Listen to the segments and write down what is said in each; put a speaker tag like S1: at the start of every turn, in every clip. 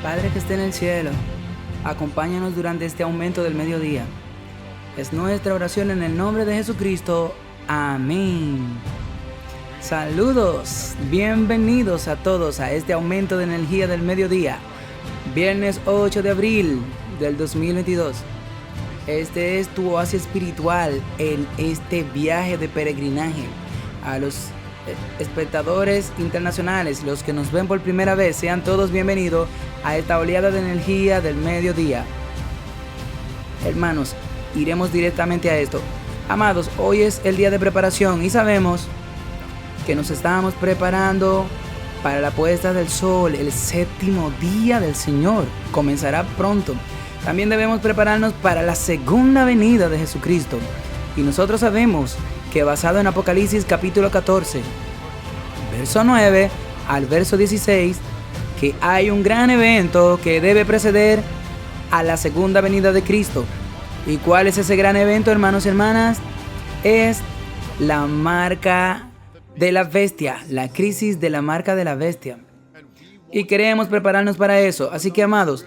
S1: Padre que esté en el cielo, acompáñanos durante este aumento del mediodía. Es nuestra oración en el nombre de Jesucristo. Amén. Saludos, bienvenidos a todos a este aumento de energía del mediodía. Viernes 8 de abril del 2022. Este es tu oasis espiritual en este viaje de peregrinaje. A los espectadores internacionales, los que nos ven por primera vez, sean todos bienvenidos a esta oleada de energía del mediodía. Hermanos, iremos directamente a esto. Amados, hoy es el día de preparación y sabemos que nos estamos preparando para la puesta del sol. El séptimo día del Señor comenzará pronto. También debemos prepararnos para la segunda venida de Jesucristo. Y nosotros sabemos que basado en Apocalipsis capítulo 14, verso 9 al verso 16, que hay un gran evento que debe preceder a la segunda venida de Cristo. ¿Y cuál es ese gran evento, hermanos y hermanas? Es la marca de la bestia, la crisis de la marca de la bestia. Y queremos prepararnos para eso. Así que, amados,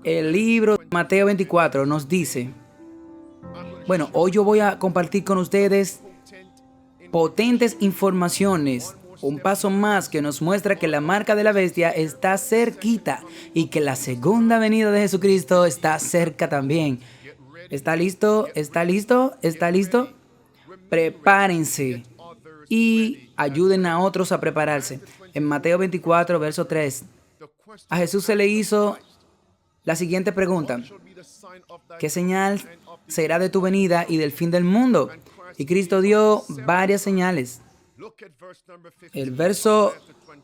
S1: el libro de Mateo 24 nos dice, bueno, hoy yo voy a compartir con ustedes potentes informaciones, un paso más que nos muestra que la marca de la bestia está cerquita y que la segunda venida de Jesucristo está cerca también. ¿Está listo? ¿Está listo? ¿Está listo? Prepárense y ayuden a otros a prepararse. En Mateo 24, verso 3, a Jesús se le hizo la siguiente pregunta: ¿qué señal será de tu venida y del fin del mundo? Y Cristo dio varias señales. El verso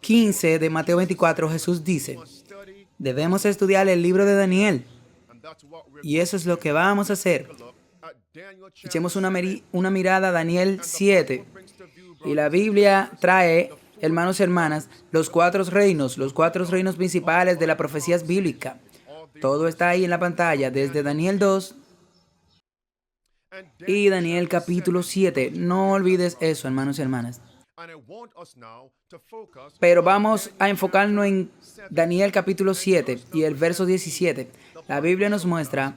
S1: 15 de Mateo 24, Jesús dice, debemos estudiar el libro de Daniel. Y eso es lo que vamos a hacer. Echemos una mirada a Daniel 7. Y la Biblia trae, hermanos y hermanas, los cuatro reinos principales de las profecías bíblicas. Todo está ahí en la pantalla, desde Daniel 2 y Daniel capítulo 7. No olvides eso, hermanos y hermanas. Pero vamos a enfocarnos en Daniel capítulo 7 y el verso 17. La Biblia nos muestra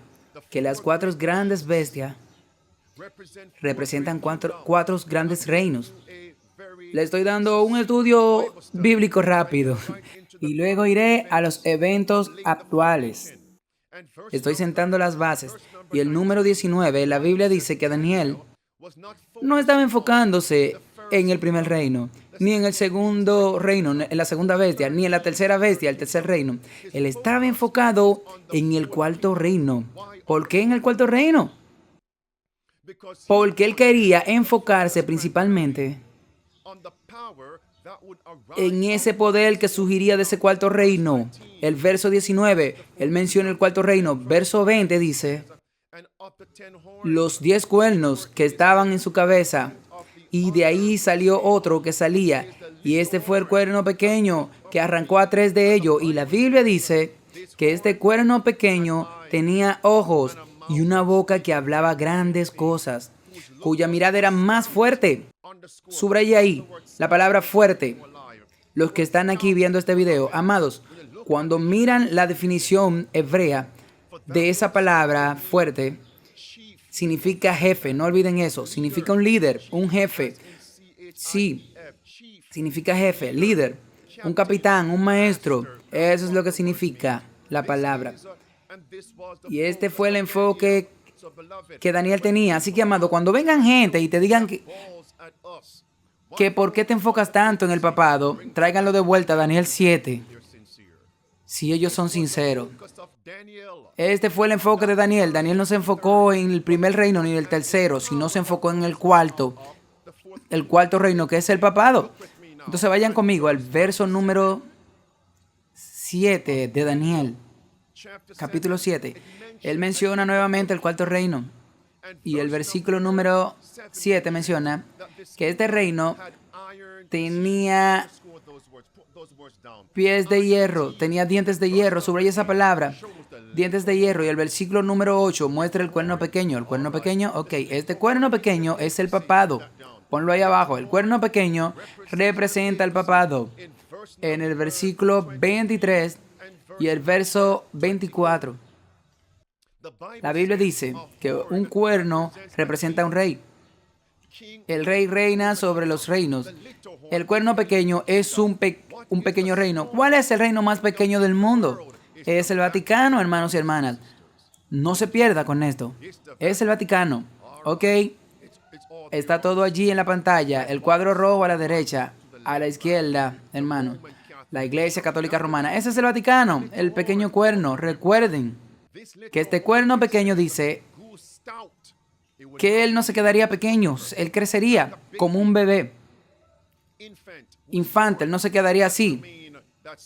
S1: que las cuatro grandes bestias representan cuatro grandes reinos. Le estoy dando un estudio bíblico rápido y luego iré a los eventos actuales. Estoy sentando las bases. Y el número 19, la Biblia dice que Daniel no estaba enfocándose en el primer reino, ni en el segundo reino, en la segunda bestia, ni en la tercera bestia, el tercer reino. Él estaba enfocado en el cuarto reino. ¿Por qué en el cuarto reino? Porque él quería enfocarse principalmente en ese poder que surgiría de ese cuarto reino. El verso 19, él menciona el cuarto reino. Verso 20 dice, los 10 cuernos que estaban en su cabeza, y de ahí salió otro que salía, y este fue el cuerno pequeño que arrancó a 3 de ellos. Y la Biblia dice que este cuerno pequeño tenía ojos y una boca que hablaba grandes cosas, cuya mirada era más fuerte. Subraya ahí la palabra fuerte. Los que están aquí viendo este video, amados, cuando miran la definición hebrea de esa palabra fuerte, significa jefe, no olviden eso, significa un líder, un jefe. Sí, significa jefe, líder, un capitán, un maestro. Eso es lo que significa la palabra. Y este fue el enfoque que Daniel tenía. Así que, amado, cuando vengan gente y te digan que por qué te enfocas tanto en el papado, tráiganlo de vuelta a Daniel 7. Si ellos son sinceros. Este fue el enfoque de Daniel. Daniel no se enfocó en el primer reino ni en el tercero, sino se enfocó en el cuarto reino, que es el papado. Entonces vayan conmigo al verso número 7 de Daniel, capítulo 7. Él menciona nuevamente el cuarto reino. Y el versículo número 7 menciona que este reino tenía pies de hierro, tenía dientes de hierro. Subraya esa palabra, dientes de hierro. Y el versículo número 8 muestra el cuerno pequeño. El cuerno pequeño, ok, este cuerno pequeño es el papado. Ponlo ahí abajo. El cuerno pequeño representa el papado. En el versículo 23 y el verso 24. La Biblia dice que un cuerno representa a un rey. El rey reina sobre los reinos. El cuerno pequeño es un pequeño reino. ¿Cuál es el reino más pequeño del mundo? Es el Vaticano, hermanos y hermanas. No se pierda con esto. Es el Vaticano. ¿Ok? Está todo allí en la pantalla. El cuadro rojo a la derecha. A la izquierda, hermano. La Iglesia Católica Romana. Ese es el Vaticano. El pequeño cuerno. Recuerden que este cuerno pequeño dice que él no se quedaría pequeño. Él crecería como un bebé. Infante. Él no se quedaría así.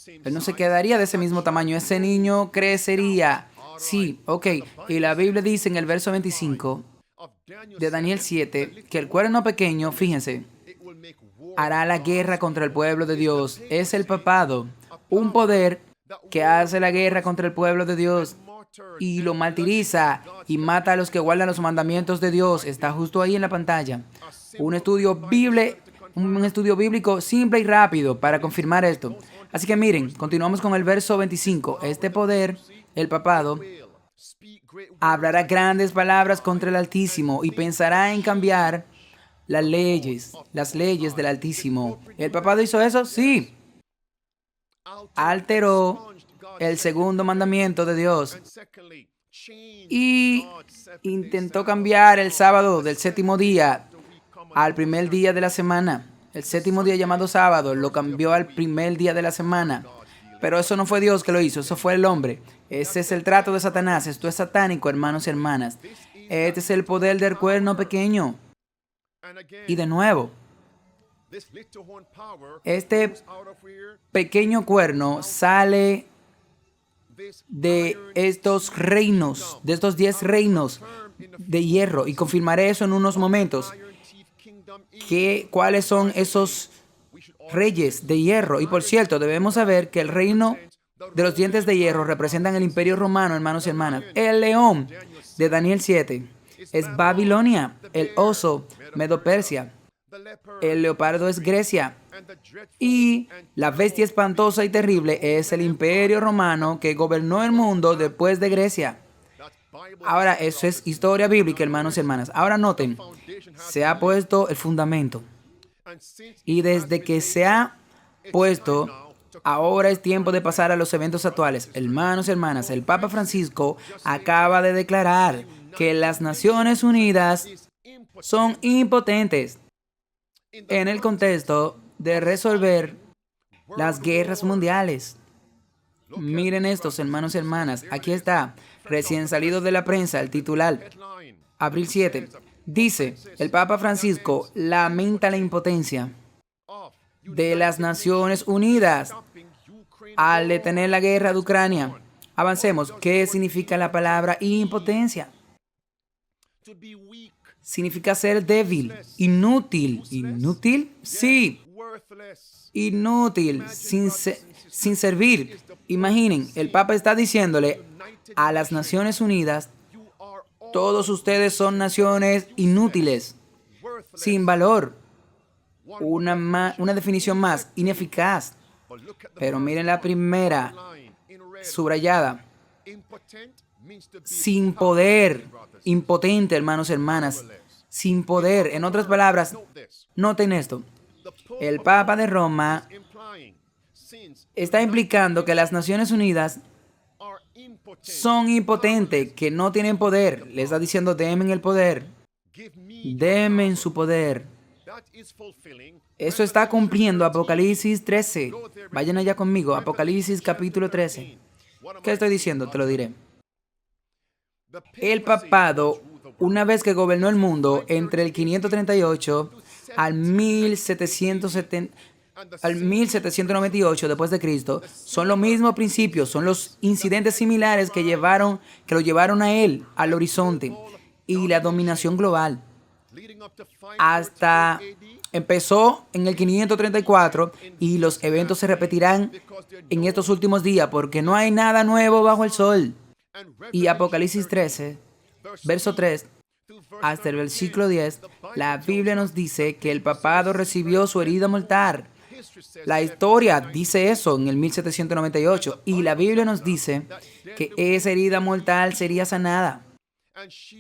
S1: Él no se quedaría de ese mismo tamaño. Ese niño crecería. Sí, ok. Y la Biblia dice en el verso 25 de Daniel 7 que el cuerno pequeño, fíjense, hará la guerra contra el pueblo de Dios. Es el papado, un poder que hace la guerra contra el pueblo de Dios y lo martiriza y mata a los que guardan los mandamientos de Dios. Está justo ahí en la pantalla. Un estudio bíblico simple y rápido para confirmar esto. Así que miren, continuamos con el verso 25. Este poder, el papado, hablará grandes palabras contra el Altísimo y pensará en cambiar las leyes del Altísimo. ¿El papado hizo eso? Sí. Alteró el segundo mandamiento de Dios y intentó cambiar el sábado del séptimo día al primer día de la semana. El séptimo día llamado sábado lo cambió al primer día de la semana. Pero eso no fue Dios que lo hizo, eso fue el hombre. Ese es el trato de Satanás. Esto es satánico, hermanos y hermanas. Este es el poder del cuerno pequeño. Y de nuevo, este pequeño cuerno sale de estos reinos, de estos 10 reinos de hierro. Y confirmaré eso en unos momentos. ¿Cuáles son esos reyes de hierro? Y por cierto, debemos saber que el reino de los dientes de hierro representan el imperio romano, hermanos y hermanas. El león de Daniel 7 es Babilonia, el oso, Medo-Persia, el leopardo es Grecia y la bestia espantosa y terrible es el imperio romano que gobernó el mundo después de Grecia. Ahora, eso es historia bíblica, hermanos y hermanas. Ahora noten, se ha puesto el fundamento. Y desde que se ha puesto, ahora es tiempo de pasar a los eventos actuales. Hermanos y hermanas, el Papa Francisco acaba de declarar que las Naciones Unidas son impotentes en el contexto de resolver las guerras mundiales. Miren estos, hermanos y hermanas. Aquí está, recién salido de la prensa, el titular. Abril 7. Dice, el Papa Francisco lamenta la impotencia de las Naciones Unidas al detener la guerra de Ucrania. Avancemos. ¿Qué significa la palabra impotencia? Significa ser débil, inútil. ¿Inútil? Sí. Inútil, sin servir. Imaginen, el Papa está diciéndole a las Naciones Unidas, todos ustedes son naciones inútiles, sin valor. Una definición más, ineficaz. Pero miren la primera, subrayada. Sin poder, impotente, hermanos y hermanas. Sin poder. En otras palabras, noten esto. El Papa de Roma está implicando que las Naciones Unidas son impotentes, que no tienen poder. Le está diciendo, denme el poder. Denme su poder. Eso está cumpliendo Apocalipsis 13. Vayan allá conmigo, Apocalipsis capítulo 13. ¿Qué estoy diciendo? Te lo diré. El papado, una vez que gobernó el mundo entre el 538 al 1798 después de Cristo, son los mismos principios, son los incidentes similares que lo llevaron a él al horizonte y la dominación global. Hasta empezó en el 534 y los eventos se repetirán en estos últimos días porque no hay nada nuevo bajo el sol. Y Apocalipsis 13, verso 3 hasta el versículo 10, la Biblia nos dice que el papado recibió su herida mortal. La historia dice eso en el 1798 y la Biblia nos dice que esa herida mortal sería sanada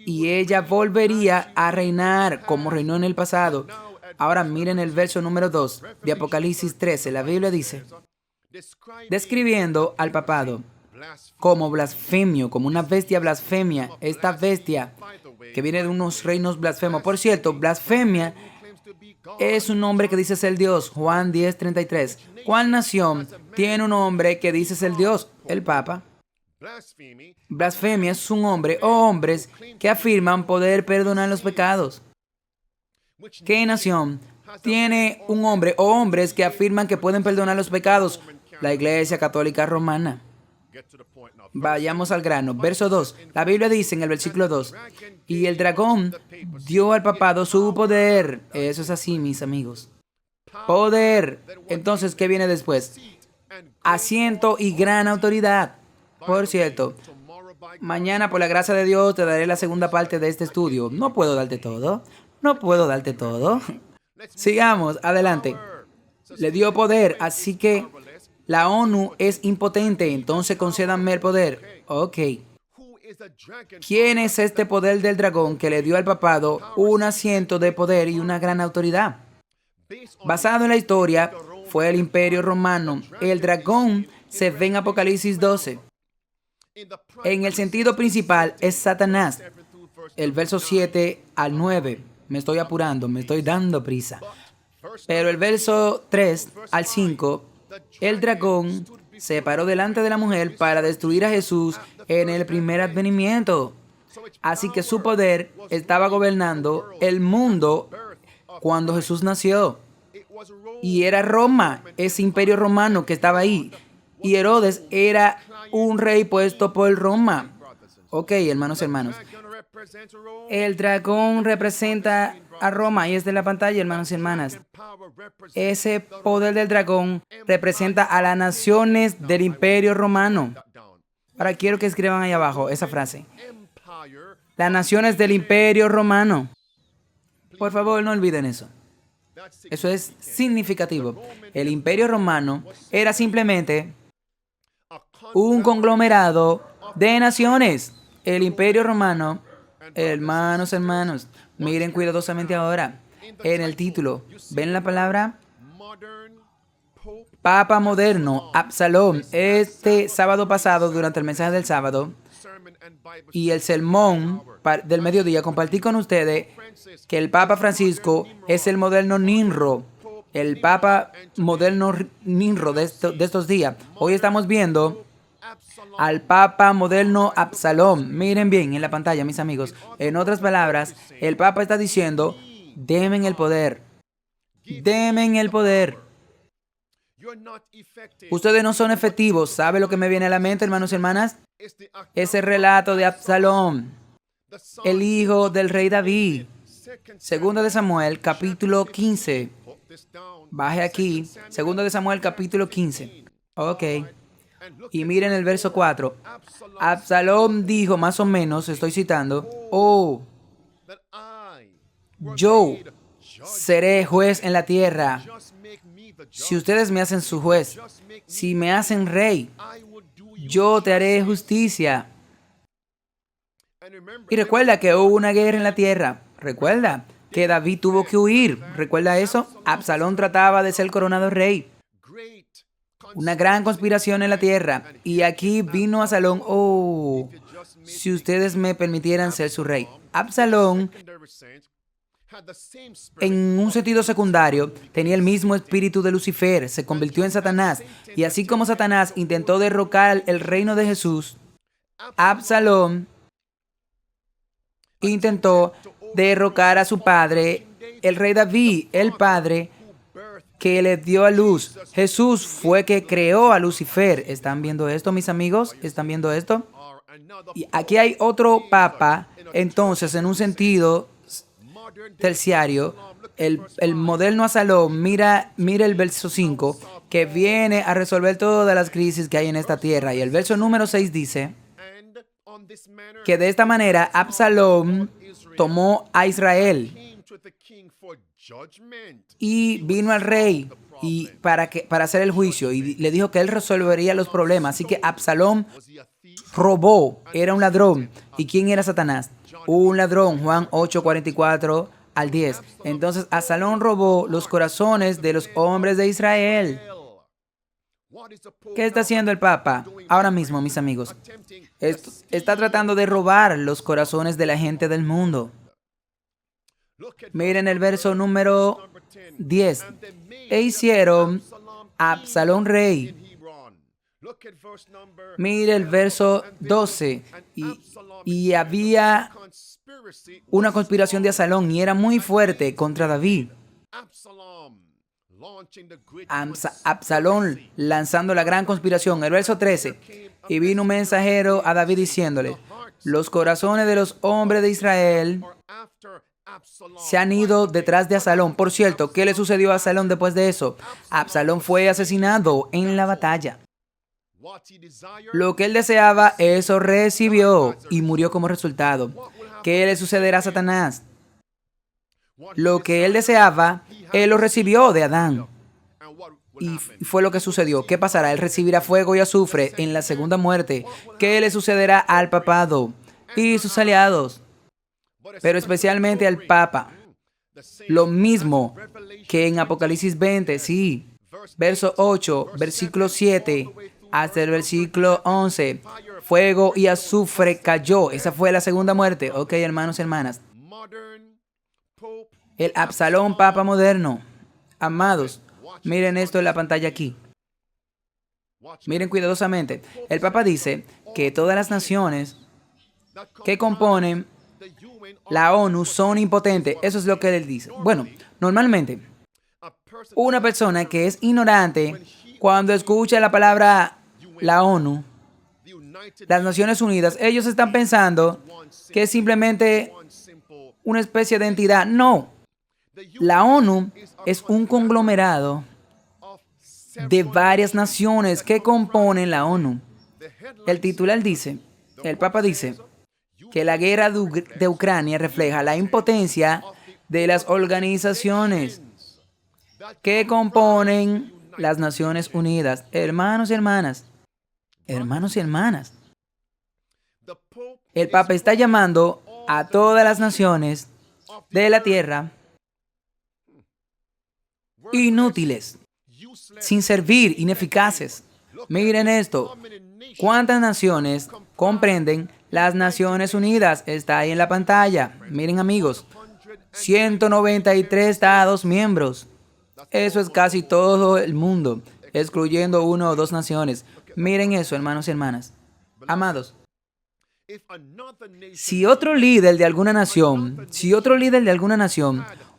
S1: y ella volvería a reinar como reinó en el pasado. Ahora miren el verso número 2 de Apocalipsis 13. La Biblia dice, describiendo al papado como blasfemio, como una bestia blasfemia, esta bestia que viene de unos reinos blasfemos. Por cierto, blasfemia es un hombre que dice ser Dios. Juan 10:33. ¿Cuál nación tiene un hombre que dice ser Dios? El Papa. Blasfemia es un hombre o hombres que afirman poder perdonar los pecados. ¿Qué nación tiene un hombre o hombres que afirman que pueden perdonar los pecados? La Iglesia Católica Romana. Vayamos al grano. Verso 2. La Biblia dice en el versículo 2, y el dragón dio al papado su poder. Eso es así, mis amigos. Poder. Entonces, ¿qué viene después? Asiento y gran autoridad. Por cierto, mañana, por la gracia de Dios, te daré la segunda parte de este estudio. No puedo darte todo. No puedo darte todo. Sigamos, adelante. Le dio poder, así que la ONU es impotente, entonces concédanme el poder. Ok. ¿Quién es este poder del dragón que le dio al papado un asiento de poder y una gran autoridad? Basado en la historia, fue el Imperio Romano. El dragón se ve en Apocalipsis 12. En el sentido principal es Satanás. El verso 7 al 9. Me estoy apurando, me estoy dando prisa. Pero el verso 3 al 5, el dragón se paró delante de la mujer para destruir a Jesús en el primer advenimiento. Así que su poder estaba gobernando el mundo cuando Jesús nació. Y era Roma, ese imperio romano que estaba ahí. Y Herodes era un rey puesto por Roma. Ok, hermanos y hermanos. El dragón representa a Roma y es de la pantalla, hermanos y hermanas. Ese poder del dragón representa a las naciones del Imperio Romano. Ahora quiero que escriban ahí abajo esa frase. Las naciones del Imperio Romano. Por favor, no olviden eso. Eso es significativo. El Imperio Romano era simplemente un conglomerado de naciones. El Imperio Romano, hermanos, miren cuidadosamente ahora. En el título, ¿ven la palabra? Papa moderno, Absalón. Este sábado pasado, durante el mensaje del sábado y el sermón del mediodía, compartí con ustedes que el Papa Francisco es el moderno Ninro. El Papa moderno Ninro de estos días. Hoy estamos viendo al Papa moderno Absalón. Miren bien en la pantalla, mis amigos. En otras palabras, el Papa está diciendo, denme el poder. Denme el poder. Ustedes no son efectivos. ¿Sabe lo que me viene a la mente, hermanos y hermanas? Ese relato de Absalón, el hijo del rey David. Segunda de Samuel, capítulo 15. Baje aquí. Segunda de Samuel, capítulo 15. Ok. Y miren el verso 4. Absalón dijo, más o menos, estoy citando, oh, yo seré juez en la tierra. Si ustedes me hacen su juez, si me hacen rey, yo te haré justicia. Y recuerda que hubo una guerra en la tierra. Recuerda que David tuvo que huir. ¿Recuerda eso? Absalón trataba de ser coronado rey. Una gran conspiración en la tierra. Y aquí vino Absalón. Oh, si ustedes me permitieran ser su rey. Absalón, en un sentido secundario, tenía el mismo espíritu de Lucifer. Se convirtió en Satanás. Y así como Satanás intentó derrocar el reino de Jesús, Absalón intentó derrocar a su padre, el rey David, el padre que le dio a luz. Jesús fue que creó a Lucifer. ¿Están viendo esto, mis amigos? ¿Están viendo esto? Y aquí hay otro papa, entonces, en un sentido terciario, el moderno Absalón, mira el verso 5, que viene a resolver todas las crisis que hay en esta tierra. Y el verso número 6 dice que de esta manera Absalón tomó a Israel y vino al rey y para hacer el juicio, y le dijo que él resolvería los problemas. Así que Absalón robó, era un ladrón. ¿Y quién era Satanás? Un ladrón, Juan 8:44 al 10. Entonces Absalón robó los corazones de los hombres de Israel. ¿Qué está haciendo el Papa ahora mismo, mis amigos? Está tratando de robar los corazones de la gente del mundo. Miren el verso número 10. E hicieron a Absalón rey. Mire el verso 12. Y había una conspiración de Absalón y era muy fuerte contra David. Absalón lanzando la gran conspiración. El verso 13. Y vino un mensajero a David diciéndole: los corazones de los hombres de Israel se han ido detrás de Absalón. Por cierto, ¿qué le sucedió a Absalón después de eso? Absalón fue asesinado en la batalla. Lo que él deseaba, eso recibió y murió como resultado. ¿Qué le sucederá a Satanás? Lo que él deseaba, él lo recibió de Adán. Y fue lo que sucedió. ¿Qué pasará? Él recibirá fuego y azufre en la segunda muerte. ¿Qué le sucederá al papado y sus aliados? Pero especialmente al Papa. Lo mismo que en Apocalipsis 20, sí. Verso 8, versículo 7, hasta el versículo 11. Fuego y azufre cayó. Esa fue la segunda muerte. Ok, hermanos y hermanas. El Absalón Papa moderno. Amados, miren esto en la pantalla aquí. Miren cuidadosamente. El Papa dice que todas las naciones que componen la ONU son impotentes. Eso es lo que él dice. Bueno, normalmente, una persona que es ignorante, cuando escucha la palabra la ONU, las Naciones Unidas, ellos están pensando que es simplemente una especie de entidad. No. La ONU es un conglomerado de varias naciones que componen la ONU. El titular dice, el Papa dice, que la guerra de Ucrania refleja la impotencia de las organizaciones que componen las Naciones Unidas. Hermanos y hermanas, hermanos y hermanas, el Papa está llamando a todas las naciones de la tierra inútiles, sin servir, ineficaces. Miren esto. ¿Cuántas naciones comprenden las Naciones Unidas? Está ahí en la pantalla. Miren, amigos. 193 Estados miembros. Eso es casi todo el mundo, excluyendo una o dos naciones. Miren eso, hermanos y hermanas. Amados, si otro líder de alguna nación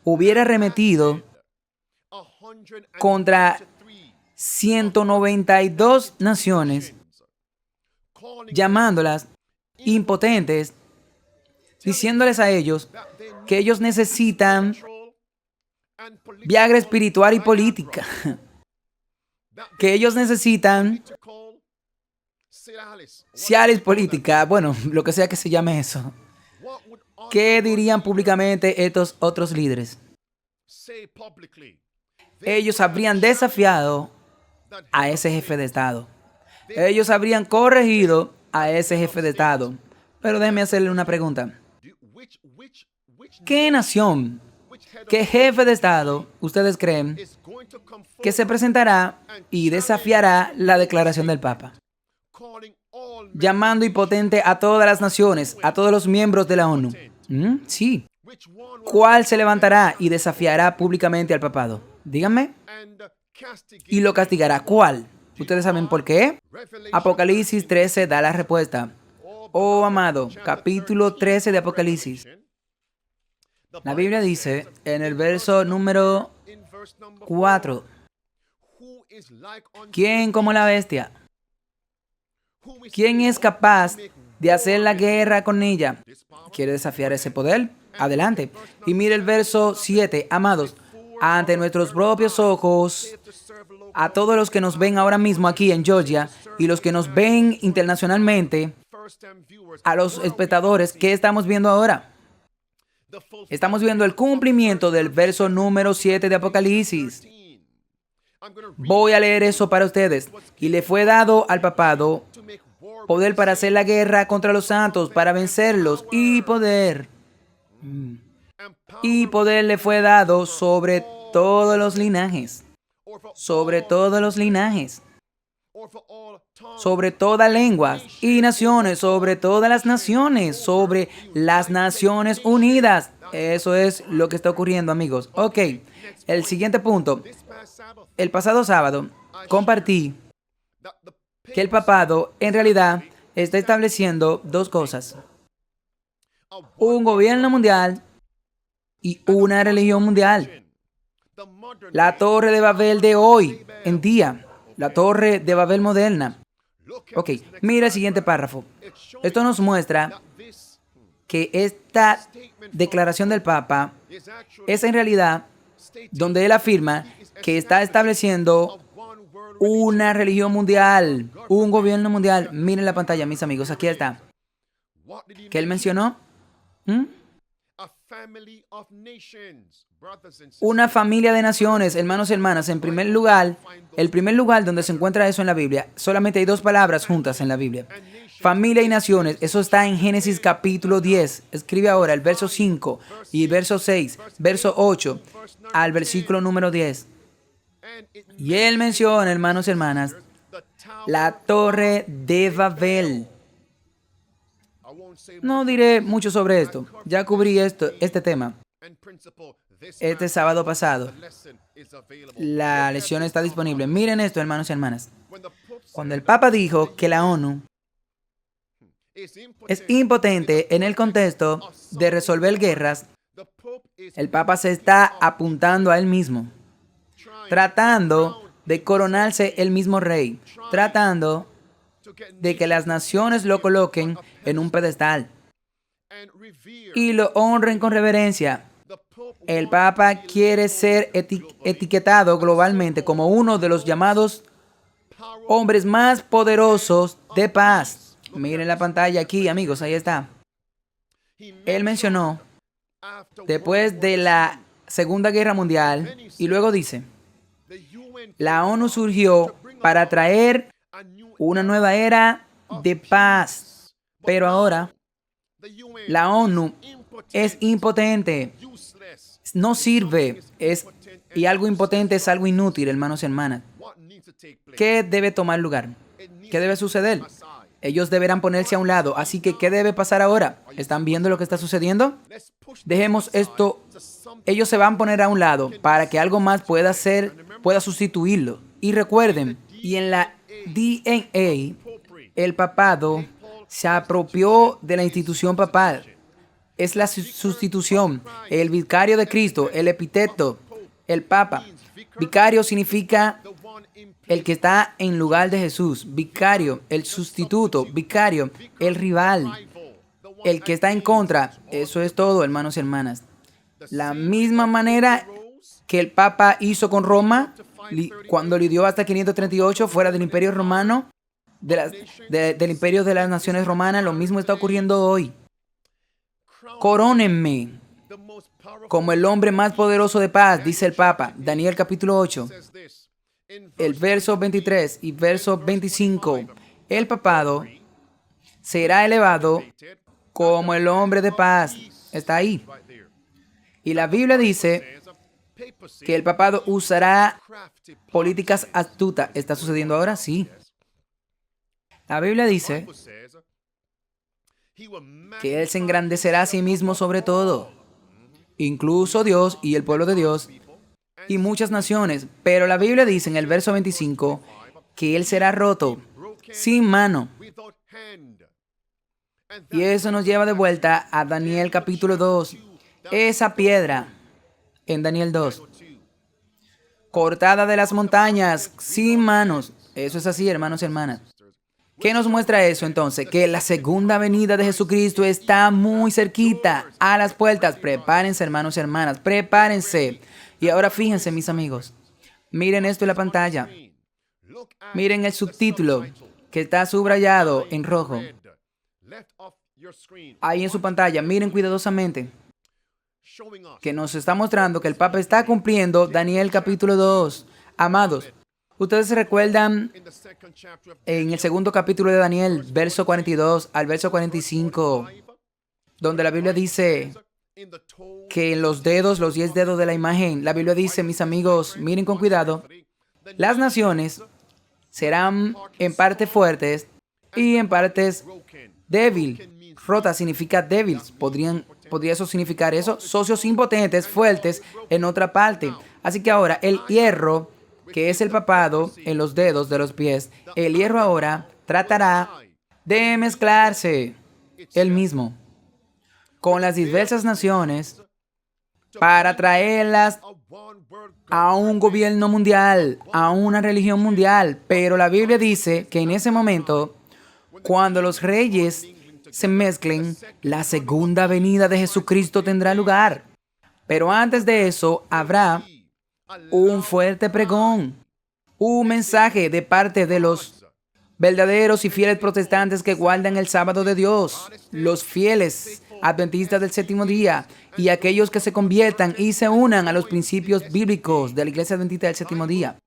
S1: hubiera arremetido contra 192 naciones, llamándolas impotentes, diciéndoles a ellos que ellos necesitan Viagra espiritual y política, que ellos necesitan Cialis política, bueno, lo que sea que se llame eso. ¿Qué dirían públicamente estos otros líderes? Ellos habrían desafiado a ese jefe de Estado. Ellos habrían corregido a ese jefe de Estado. Pero déjeme hacerle una pregunta. ¿Qué nación, qué jefe de Estado ustedes creen que se presentará y desafiará la declaración del Papa? Llamando impotente a todas las naciones, a todos los miembros de la ONU. Sí. ¿Cuál se levantará y desafiará públicamente al papado? Díganme. Y lo castigará. ¿Cuál? ¿Ustedes saben por qué? Apocalipsis 13 da la respuesta. Oh, amado, capítulo 13 de Apocalipsis. La Biblia dice en el verso número 4. ¿Quién como la bestia? ¿Quién es capaz de hacer la guerra con ella? ¿Quiere desafiar ese poder? Adelante. Y mire el verso 7. Amados, ante nuestros propios ojos, a todos los que nos ven ahora mismo aquí en Georgia y los que nos ven internacionalmente, a los espectadores, ¿qué estamos viendo ahora? Estamos viendo el cumplimiento del verso número 7 de Apocalipsis. Voy a leer eso para ustedes. Y le fue dado al papado poder para hacer la guerra contra los santos, para vencerlos, y poder le fue dado sobre todos los linajes, sobre todos los linajes, sobre todas lenguas y naciones, sobre todas las naciones, sobre las Naciones Unidas. Eso es lo que está ocurriendo, amigos. Ok, el siguiente punto. El pasado sábado compartí que el papado en realidad está estableciendo dos cosas: un gobierno mundial y una religión mundial. La Torre de Babel de hoy en día, la Torre de Babel moderna. Ok, mira el siguiente párrafo. Esto nos muestra que esta declaración del Papa es en realidad donde él afirma que está estableciendo una religión mundial, un gobierno mundial. Miren la pantalla, mis amigos, aquí está. ¿Qué él mencionó? Una familia de naciones, hermanos y hermanas. En primer lugar, el primer lugar donde se encuentra eso en la Biblia, solamente hay dos palabras juntas en la Biblia. Familia y naciones, eso está en Génesis capítulo 10. Escribe ahora el verso 5 y verso 6, verso 8 al versículo número 10. Y él menciona, hermanos y hermanas, la Torre de Babel. No diré mucho sobre esto. Ya cubrí este tema este sábado pasado. La lección está disponible. Miren esto, hermanos y hermanas. Cuando el Papa dijo que la ONU es impotente en el contexto de resolver guerras, el Papa se está apuntando a él mismo, tratando de coronarse el mismo rey, tratando de que las naciones lo coloquen en un pedestal y lo honren con reverencia. El Papa quiere ser etiquetado globalmente como uno de los llamados hombres más poderosos de paz. Miren la pantalla aquí, amigos, ahí está. Él mencionó después de la Segunda Guerra Mundial y luego dice: la ONU surgió para traer una nueva era de paz, pero ahora la ONU es impotente, no sirve, y algo impotente es algo inútil, hermanos y hermanas. ¿Qué debe tomar lugar? ¿Qué debe suceder? Ellos deberán ponerse a un lado. Así que, ¿qué debe pasar ahora? ¿Están viendo lo que está sucediendo? Dejemos esto. Ellos se van a poner a un lado para que algo más pueda sustituirlo. Y recuerden, y en la DNA, el papado se apropió de la institución papal. Es la sustitución. El vicario de Cristo, el epíteto, el papa. Vicario significa el que está en lugar de Jesús. Vicario, el sustituto. Vicario, el rival. El que está en contra. Eso es todo, hermanos y hermanas. La misma manera que el Papa hizo con Roma, cuando lidió hasta 538 fuera del Imperio Romano, del Imperio de las Naciones Romanas, lo mismo está ocurriendo hoy. Corónenme como el hombre más poderoso de paz, dice el Papa. Daniel capítulo 8. El verso 23 y verso 25. El papado será elevado como el hombre de paz. Está ahí. Y la Biblia dice que el papado usará políticas astutas. ¿Está sucediendo ahora? Sí. La Biblia dice que Él se engrandecerá a sí mismo sobre todo, incluso Dios y el pueblo de Dios y muchas naciones. Pero la Biblia dice en el verso 25 que Él será roto, sin mano. Y eso nos lleva de vuelta a Daniel capítulo 2. Esa piedra en Daniel 2, cortada de las montañas, sin manos. Eso es así, hermanos y hermanas. ¿Qué nos muestra eso entonces? Que la segunda venida de Jesucristo está muy cerquita, a las puertas. Prepárense, hermanos y hermanas, prepárense. Y ahora fíjense, mis amigos. Miren esto en la pantalla. Miren el subtítulo que está subrayado en rojo. Ahí en su pantalla, miren cuidadosamente. Que nos está mostrando que el Papa está cumpliendo Daniel capítulo 2. Amados, ustedes se recuerdan en el segundo capítulo de Daniel, verso 42 al verso 45, donde la Biblia dice que en los dedos, los 10 dedos de la imagen, la Biblia dice, mis amigos, miren con cuidado, las naciones serán en parte fuertes y en partes débil. Rota significa débil. ¿Podría eso significar eso? Socios impotentes, fuertes en otra parte. Así que ahora el hierro, que es el papado en los dedos de los pies, el hierro ahora tratará de mezclarse él mismo con las diversas naciones para traerlas a un gobierno mundial, a una religión mundial. Pero la Biblia dice que en ese momento, cuando los reyes se mezclen, la segunda venida de Jesucristo tendrá lugar. Pero antes de eso, habrá un fuerte pregón, un mensaje de parte de los verdaderos y fieles protestantes que guardan el sábado de Dios, los fieles adventistas del séptimo día y aquellos que se conviertan y se unan a los principios bíblicos de la Iglesia Adventista del séptimo día.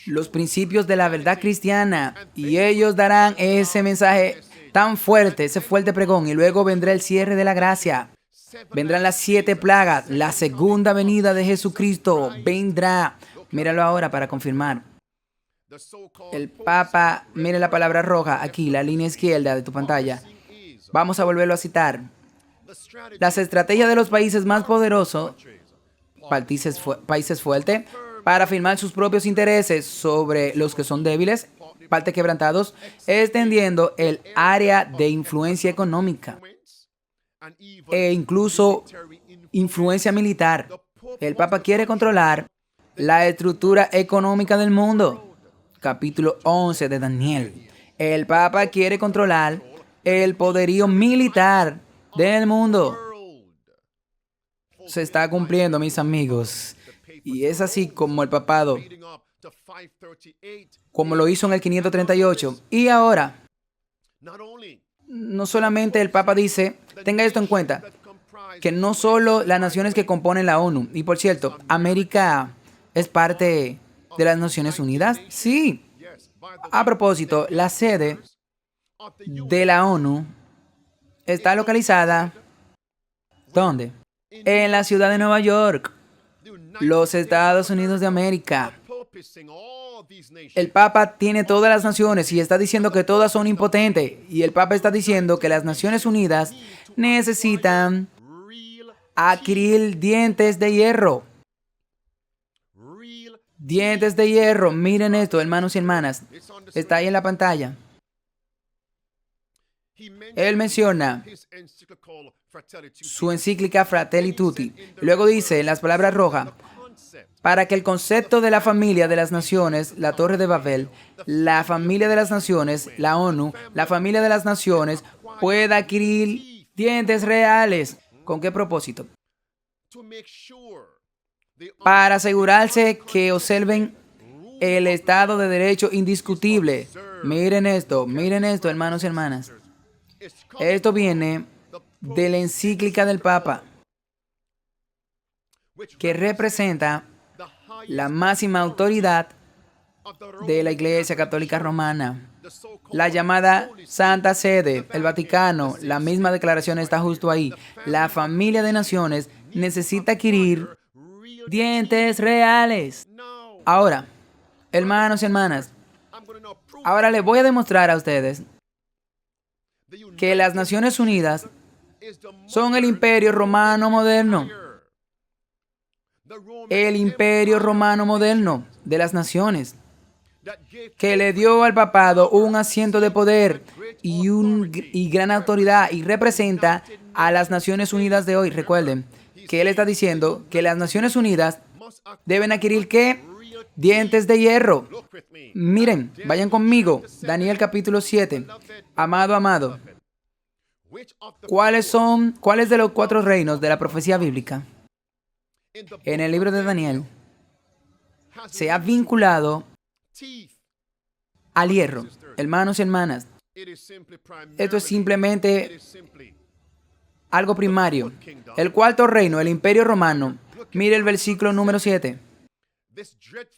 S1: Los principios de la verdad cristiana, y ellos darán ese mensaje tan fuerte, ese fuerte pregón, y luego vendrá el cierre de la gracia. Vendrán las 7 plagas, la segunda venida de Jesucristo vendrá. Míralo ahora para confirmar. El Papa, mire la palabra roja aquí, la línea izquierda de tu pantalla. Vamos a volverlo a citar. Las estrategias de los países más poderosos, países fuertes, para afirmar sus propios intereses sobre los que son débiles, parte quebrantados, extendiendo el área de influencia económica e incluso influencia militar. El Papa quiere controlar la estructura económica del mundo. Capítulo 11 de Daniel. El Papa quiere controlar el poderío militar del mundo. Se está cumpliendo, mis amigos. Y es así como el papado, como lo hizo en el 538. Y ahora, no solamente el Papa dice, tenga esto en cuenta, que no solo las naciones que componen la ONU, y por cierto, América es parte de las Naciones Unidas. Sí. A propósito, la sede de la ONU está localizada, ¿dónde? En la ciudad de Nueva York, los Estados Unidos de América. El Papa tiene todas las naciones y está diciendo que todas son impotentes. Y el Papa está diciendo que las Naciones Unidas necesitan adquirir dientes de hierro. Dientes de hierro. Miren esto, hermanos y hermanas. Está ahí en la pantalla. Él menciona su encíclica Fratelli Tutti. Luego dice en las palabras rojas, para que el concepto de la familia de las naciones, la Torre de Babel, la familia de las naciones, la ONU, la familia de las naciones, pueda adquirir dientes reales. ¿Con qué propósito? Para asegurarse que observen el Estado de Derecho indiscutible. Miren esto, hermanos y hermanas. Esto viene de la encíclica del Papa, que representa la máxima autoridad de la Iglesia Católica Romana. La llamada Santa Sede, el Vaticano, la misma declaración está justo ahí. La familia de naciones necesita adquirir dientes reales. Ahora, hermanos y hermanas, ahora les voy a demostrar a ustedes que las Naciones Unidas son el Imperio Romano moderno. El Imperio Romano moderno de las naciones, que le dio al papado un asiento de poder y gran autoridad y representa a las Naciones Unidas de hoy. Recuerden que él está diciendo que las Naciones Unidas deben adquirir ¿qué? Dientes de hierro. Miren, vayan conmigo. Daniel capítulo 7. Amado. ¿Cuáles de los 4 reinos de la profecía bíblica? En el libro de Daniel se ha vinculado al hierro. Hermanos y hermanas, esto es simplemente algo primario. El 4º reino, el Imperio Romano, Mire el versículo número 7.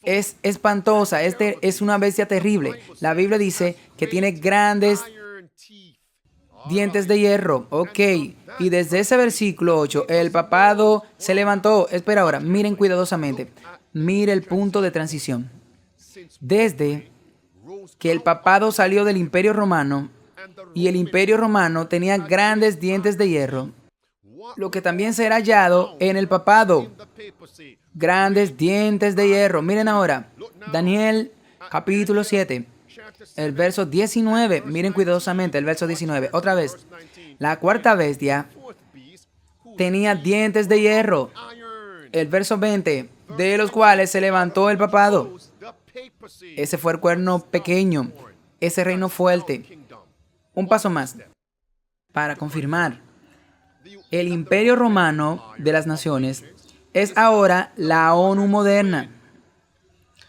S1: Es espantosa, es una bestia terrible. La Biblia dice que tiene grandes dientes de hierro. Ok, y desde ese versículo 8, el papado se levantó. Espera ahora, miren cuidadosamente. Mire el punto de transición. Desde que el papado salió del Imperio Romano y el Imperio Romano tenía grandes dientes de hierro, lo que también será hallado en el papado. Grandes dientes de hierro. Miren ahora, Daniel capítulo 7, el verso 19. Miren cuidadosamente el verso 19. Otra vez, la cuarta bestia tenía dientes de hierro. El verso 20, de los cuales se levantó el papado. Ese fue el cuerno pequeño, ese reino fuerte. Un paso más, para confirmar. El Imperio Romano de las Naciones es ahora la ONU moderna.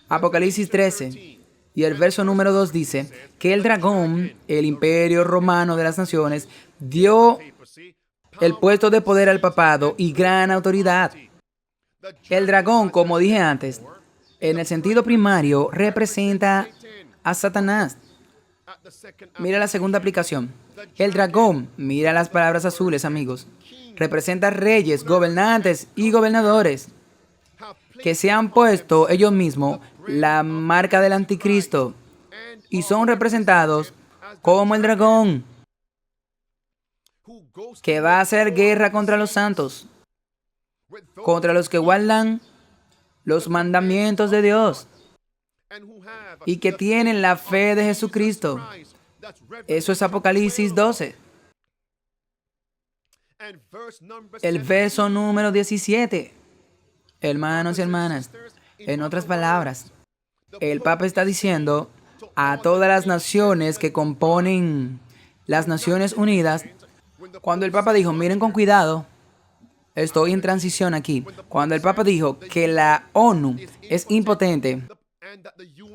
S1: Apocalipsis 13 y el verso número 2 dice que el dragón, el Imperio Romano de las Naciones, dio el puesto de poder al papado y gran autoridad. El dragón, como dije antes, en el sentido primario, representa a Satanás. Mira la segunda aplicación. El dragón, mira las palabras azules, amigos, representa reyes, gobernantes y gobernadores que se han puesto ellos mismos la marca del anticristo y son representados como el dragón que va a hacer guerra contra los santos, contra los que guardan los mandamientos de Dios y que tienen la fe de Jesucristo. Eso es Apocalipsis 12. El verso número 17. Hermanos y hermanas, en otras palabras, el Papa está diciendo a todas las naciones que componen las Naciones Unidas, cuando el Papa dijo, miren con cuidado, estoy en transición aquí, cuando el Papa dijo que la ONU es impotente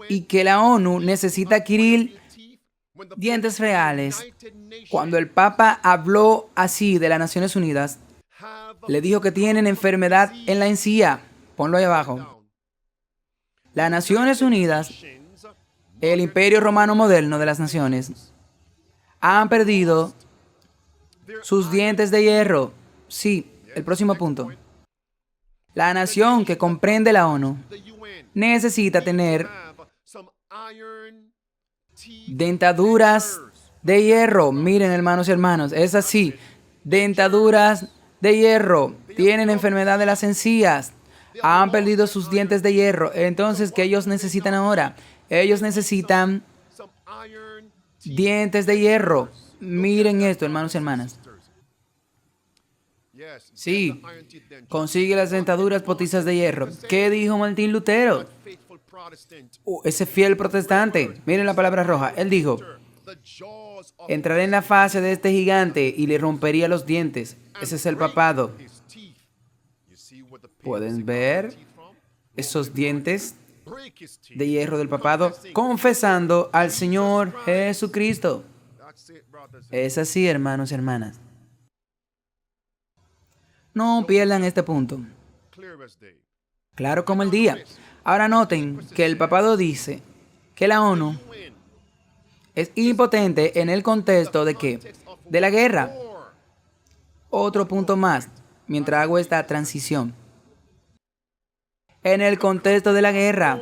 S1: y que la ONU necesita adquirir dientes reales, cuando el Papa habló así de las Naciones Unidas, le dijo que tienen enfermedad en la encía. Ponlo ahí abajo. Las Naciones Unidas, el Imperio Romano moderno de las naciones, han perdido sus dientes de hierro. Sí, el próximo punto. La nación que comprende la ONU necesita tener dentaduras de hierro. Miren, hermanos y hermanos, es así. Dentaduras de hierro. Tienen enfermedad de las encías. Han perdido sus dientes de hierro. Entonces, ¿qué ellos necesitan ahora? Ellos necesitan dientes de hierro. Miren esto, hermanos y hermanas. Sí, consigue las dentaduras potizas de hierro. ¿Qué dijo Martín Lutero? Ese fiel protestante. Miren la palabra roja. Él dijo, entraré en la fase de este gigante y le rompería los dientes. Ese es el papado. ¿Pueden ver esos dientes de hierro del papado? Confesando al Señor Jesucristo. Es así, hermanos y hermanas. No pierdan este punto. Claro como el día. Ahora noten que el papado dice que la ONU es impotente en el contexto de ¿qué? De la guerra. Otro punto más, mientras hago esta transición. En el contexto de la guerra.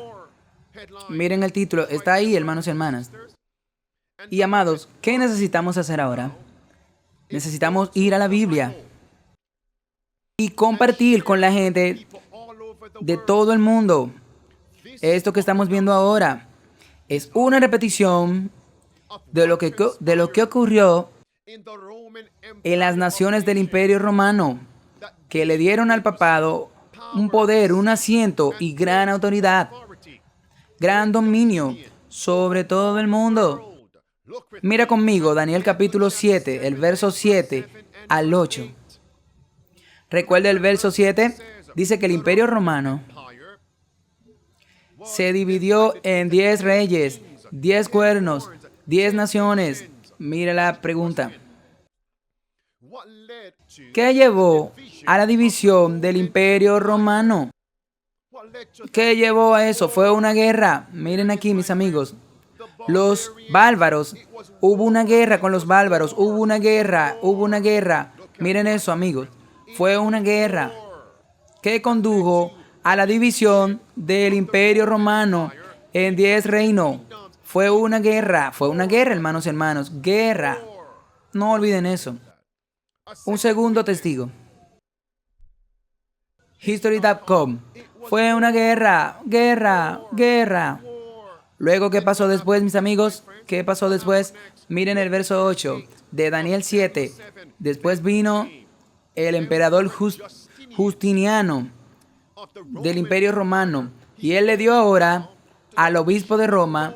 S1: Miren el título, está ahí, hermanos y hermanas. Y amados, ¿qué necesitamos hacer ahora? Necesitamos ir a la Biblia y compartir con la gente de todo el mundo. Esto que estamos viendo ahora es una repetición de lo que ocurrió en las naciones del Imperio Romano, que le dieron al papado un poder, un asiento y gran autoridad, gran dominio sobre todo el mundo. Mira conmigo Daniel capítulo 7, el verso 7 al 8. Recuerda el verso 7, dice que el Imperio Romano se dividió en 10 reyes, 10 cuernos, 10 naciones. Mira la pregunta. ¿Qué llevó a la división del Imperio Romano? ¿Qué llevó a eso? Fue una guerra. Miren aquí, mis amigos. Los bárbaros. Hubo una guerra con los bárbaros. Hubo una guerra. Miren eso, amigos. Fue una guerra que condujo a la división del Imperio Romano en 10 reinos. Fue una guerra, hermanos y hermanos. Guerra. No olviden eso. Un segundo testigo. History.com. Fue una guerra. Luego, ¿qué pasó después, mis amigos? ¿Qué pasó después? Miren el verso 8 de Daniel 7. Después vino el emperador Justiniano del Imperio Romano. Y él le dio ahora al obispo de Roma,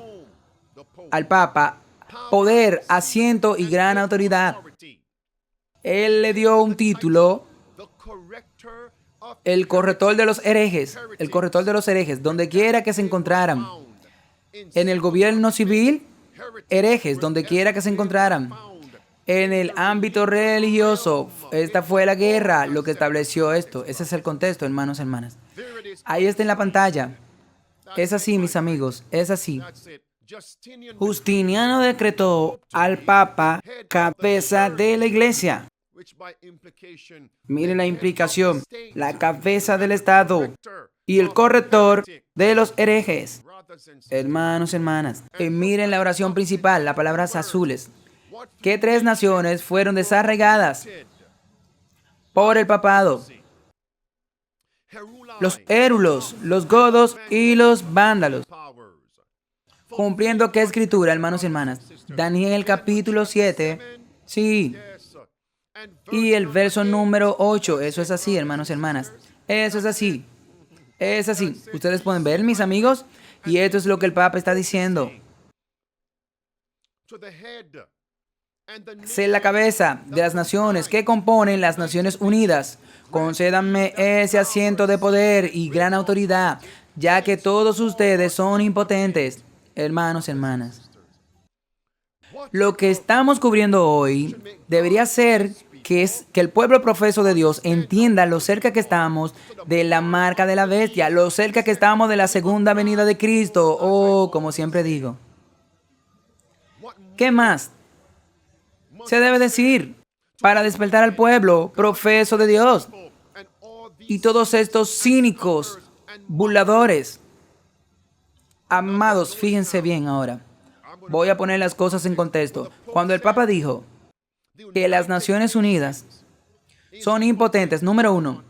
S1: al Papa, poder, asiento y gran autoridad. Él le dio un título, el corrector de los herejes, donde quiera que se encontraran. En el gobierno civil, herejes, donde quiera que se encontraran. En el ámbito religioso, esta fue la guerra lo que estableció esto. Ese es el contexto, hermanos y hermanas. Ahí está en la pantalla. Es así, mis amigos, es así. Justiniano decretó al Papa cabeza de la iglesia. Miren la implicación, la cabeza del Estado y el corrector de los herejes. Hermanos y hermanas, miren la oración principal, las palabras azules. ¿Qué 3 naciones fueron desarraigadas por el papado? Los érulos, los godos y los vándalos. Cumpliendo qué escritura, hermanos y hermanas. Daniel capítulo 7. Sí. Y el verso número 8. Eso es así, hermanos y hermanas. Eso es así. Es así. Ustedes pueden ver, mis amigos. Y esto es lo que el Papa está diciendo. Sé la cabeza de las naciones que componen las Naciones Unidas. Concédanme ese asiento de poder y gran autoridad, ya que todos ustedes son impotentes. Hermanos y hermanas, lo que estamos cubriendo hoy debería ser que el pueblo profeso de Dios entienda lo cerca que estamos de la marca de la bestia, lo cerca que estamos de la segunda venida de Cristo, o como siempre digo. ¿Qué más se debe decir para despertar al pueblo profeso de Dios y todos estos cínicos, burladores? Amados, fíjense bien ahora. Voy a poner las cosas en contexto. Cuando el Papa dijo que las Naciones Unidas son impotentes, número 1,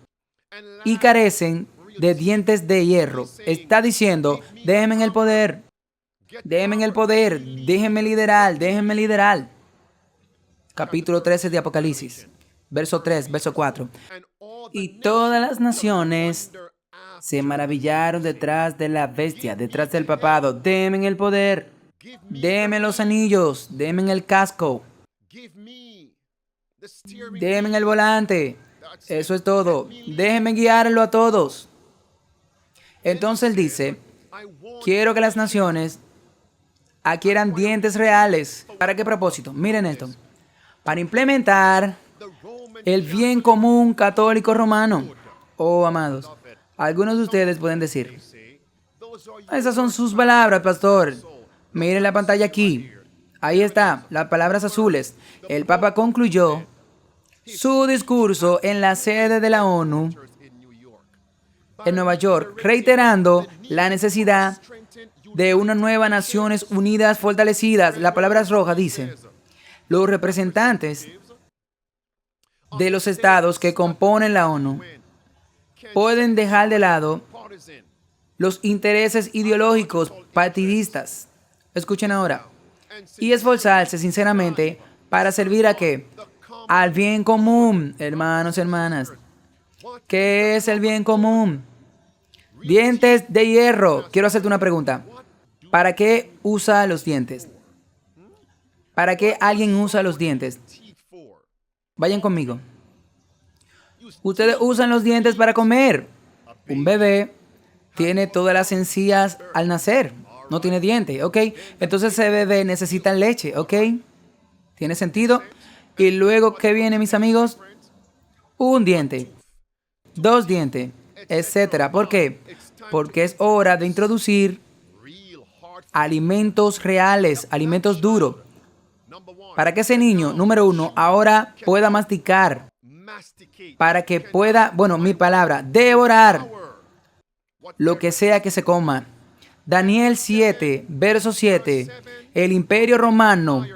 S1: y carecen de dientes de hierro, está diciendo, déjenme el poder, déjenme liderar. Capítulo 13 de Apocalipsis, verso 3, verso 4. Y todas las naciones se maravillaron detrás de la bestia, detrás del papado. Denme el poder, denme los anillos, denme el casco, denme el volante. Eso es todo. Déjenme guiarlo a todos. Entonces él dice, quiero que las naciones adquieran dientes reales. ¿Para qué propósito? Miren esto. Para implementar el bien común católico romano. Oh, amados. Algunos de ustedes pueden decir, esas son sus palabras, pastor. Miren la pantalla aquí. Ahí está, las palabras azules. El Papa concluyó su discurso en la sede de la ONU en Nueva York, reiterando la necesidad de una nueva Naciones Unidas fortalecidas. La palabra roja dice, los representantes de los estados que componen la ONU pueden dejar de lado los intereses ideológicos partidistas. Escuchen ahora. Y esforzarse sinceramente para servir a ¿qué? Al bien común, hermanos y hermanas. ¿Qué es el bien común? Dientes de hierro. Quiero hacerte una pregunta. ¿Para qué usa los dientes? ¿Para qué alguien usa los dientes? Vayan conmigo. Ustedes usan los dientes para comer. Un bebé tiene todas las encías al nacer. No tiene dientes, ¿ok? Entonces ese bebé necesita leche, ¿ok? ¿Tiene sentido? Y luego, ¿qué viene, mis amigos? Un diente, dos dientes, etcétera. ¿Por qué? Porque es hora de introducir alimentos reales, alimentos duros, para que ese niño, número uno, ahora pueda masticar, para que pueda, bueno, mi palabra, devorar lo que sea que se coma. Daniel 7, verso 7, el imperio romano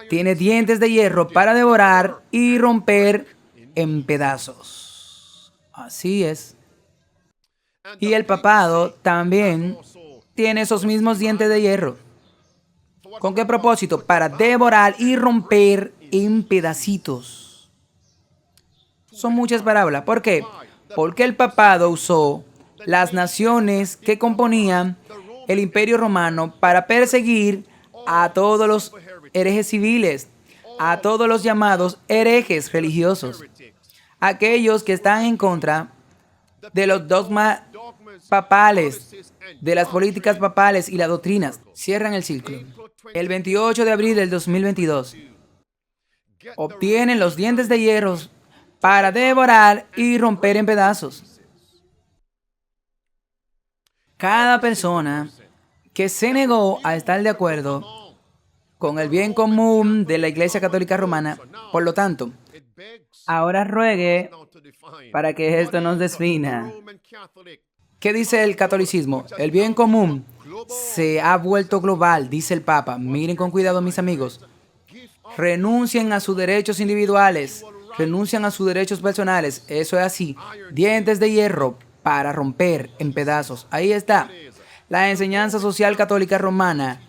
S1: tiene dientes de hierro para devorar y romper en pedazos. Así es. Y el papado también tiene esos mismos dientes de hierro. ¿Con qué propósito? Para devorar y romper en pedacitos. Son muchas parábolas. ¿Por qué? Porque el papado usó las naciones que componían el imperio romano para perseguir a todos los herejes civiles, a todos los llamados herejes religiosos, aquellos que están en contra de los dogmas papales, de las políticas papales y las doctrinas. Cierran el círculo. El 28 de abril del 2022, obtienen los dientes de hierro para devorar y romper en pedazos. Cada persona que se negó a estar de acuerdo con el bien común de la Iglesia Católica Romana, por lo tanto, ahora ruegue para que esto nos defina. ¿Qué dice el catolicismo? El bien común se ha vuelto global, dice el Papa. Miren con cuidado, mis amigos. Renuncien a sus derechos individuales, renuncian a sus derechos personales. Eso es así. Dientes de hierro para romper en pedazos. Ahí está. La enseñanza social católica romana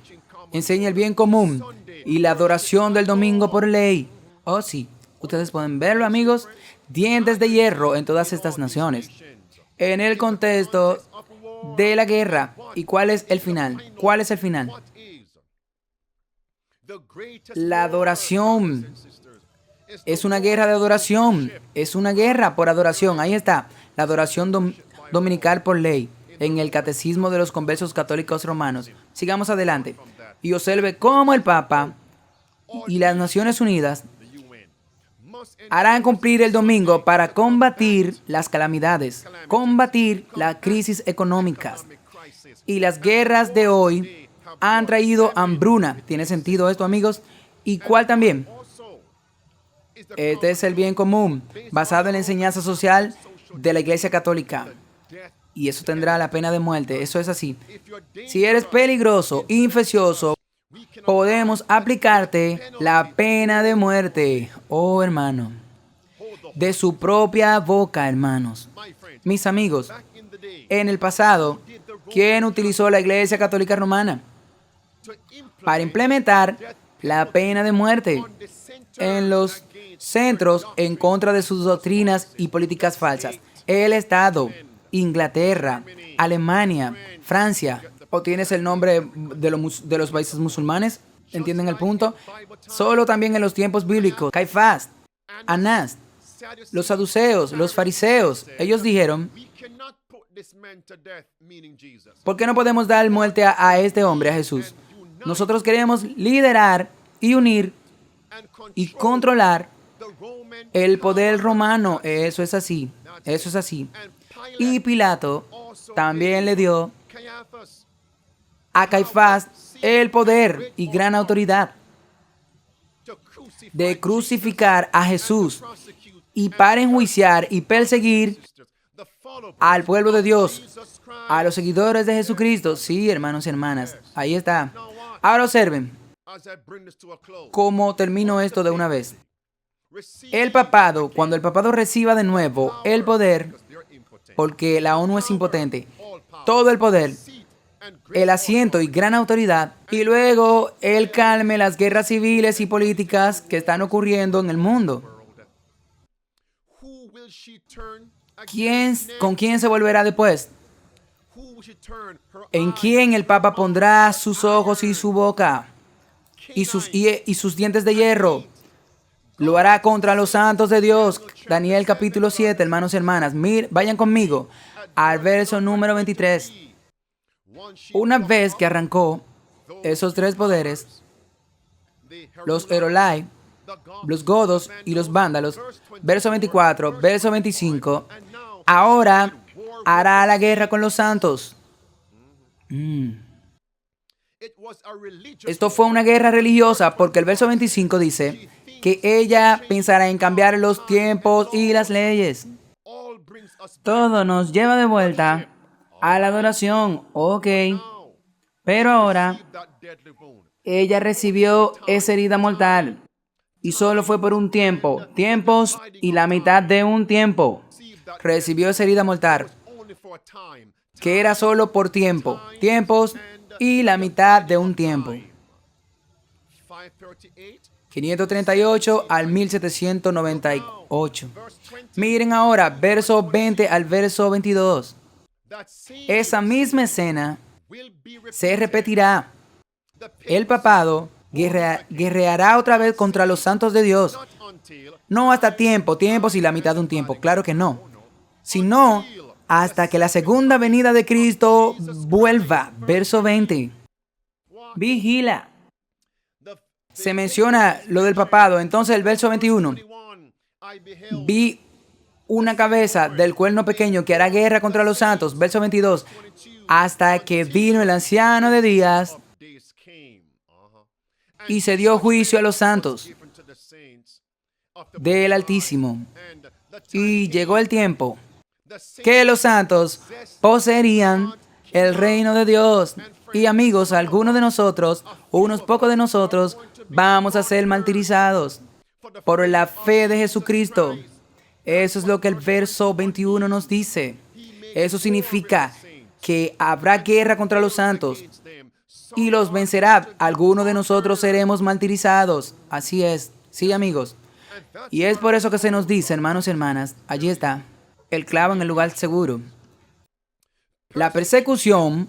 S1: enseña el bien común y la adoración del domingo por ley. Oh, sí. Ustedes pueden verlo, amigos. Dientes de hierro en todas estas naciones. En el contexto de la guerra. ¿Y cuál es el final? ¿Cuál es el final? La adoración. Es una guerra de adoración. Es una guerra por adoración. Ahí está. La adoración dominical por ley. En el Catecismo de los Conversos Católicos Romanos. Sigamos adelante. Y observe cómo el Papa y las Naciones Unidas harán cumplir el domingo para combatir las calamidades, combatir las crisis económicas. Y las guerras de hoy han traído hambruna. ¿Tiene sentido esto, amigos? ¿Y cuál también? Este es el bien común, basado en la enseñanza social de la Iglesia Católica. Y eso tendrá la pena de muerte. Eso es así. Si eres peligroso, infeccioso, podemos aplicarte la pena de muerte. Oh, hermano. De su propia boca, hermanos. Mis amigos, en el pasado, ¿quién utilizó la Iglesia Católica Romana para implementar la pena de muerte en los centros en contra de sus doctrinas y políticas falsas? El Estado, Inglaterra, Alemania, Francia. ¿O tienes el nombre de los países musulmanes? ¿Entienden el punto? Solo también en los tiempos bíblicos. Caifás, Anás, los saduceos, los fariseos, ellos dijeron, ¿por qué no podemos dar muerte a este hombre, a Jesús? Nosotros queremos liderar y unir y controlar el poder romano. Eso es así. Eso es así. Y Pilato también le dio a Caifás el poder y gran autoridad de crucificar a Jesús y para enjuiciar y perseguir al pueblo de Dios, a los seguidores de Jesucristo. Sí, hermanos y hermanas, ahí está. Ahora observen cómo termino esto de una vez. El papado, cuando el papado reciba de nuevo el poder, porque la ONU es impotente, todo el poder, el asiento y gran autoridad, y luego él calme las guerras civiles y políticas que están ocurriendo en el mundo. ¿Con quién se volverá después? ¿En quién el Papa pondrá sus ojos y su boca y sus dientes de hierro? Lo hará contra los santos de Dios. Daniel capítulo 7, hermanos y hermanas. Vayan conmigo al verso número 23. Una vez que arrancó esos tres poderes, los Erolai, los godos y los vándalos, verso 24, verso 25, ahora hará la guerra con los santos. Esto fue una guerra religiosa porque el verso 25 dice que ella pensará en cambiar los tiempos y las leyes. Todo nos lleva de vuelta a la adoración, ok. Pero ahora ella recibió esa herida mortal y solo fue por un tiempo, tiempos y la mitad de un tiempo. Recibió esa herida mortal que era solo por tiempo, tiempos y la mitad de un tiempo. 538 al 1798. Miren ahora, verso 20 al verso 22. Esa misma escena se repetirá. El papado guerreará otra vez contra los santos de Dios. No hasta tiempos y la mitad de un tiempo, claro que no. Sino hasta que la segunda venida de Cristo vuelva. Verso 20. Vigila. Se menciona lo del papado. Entonces el verso 21. Vi una cabeza del cuerno pequeño que hará guerra contra los santos. Verso 22. Hasta que vino el anciano de días y se dio juicio a los santos del Altísimo. Y llegó el tiempo que los santos poseerían el reino de Dios. Y amigos, algunos de nosotros, o unos pocos de nosotros, vamos a ser martirizados por la fe de Jesucristo. Eso es lo que el verso 21 nos dice. Eso significa que habrá guerra contra los santos y los vencerá. Algunos de nosotros seremos martirizados. Así es. Sí, amigos. Y es por eso que se nos dice, hermanos y hermanas, allí está, el clavo en el lugar seguro. La persecución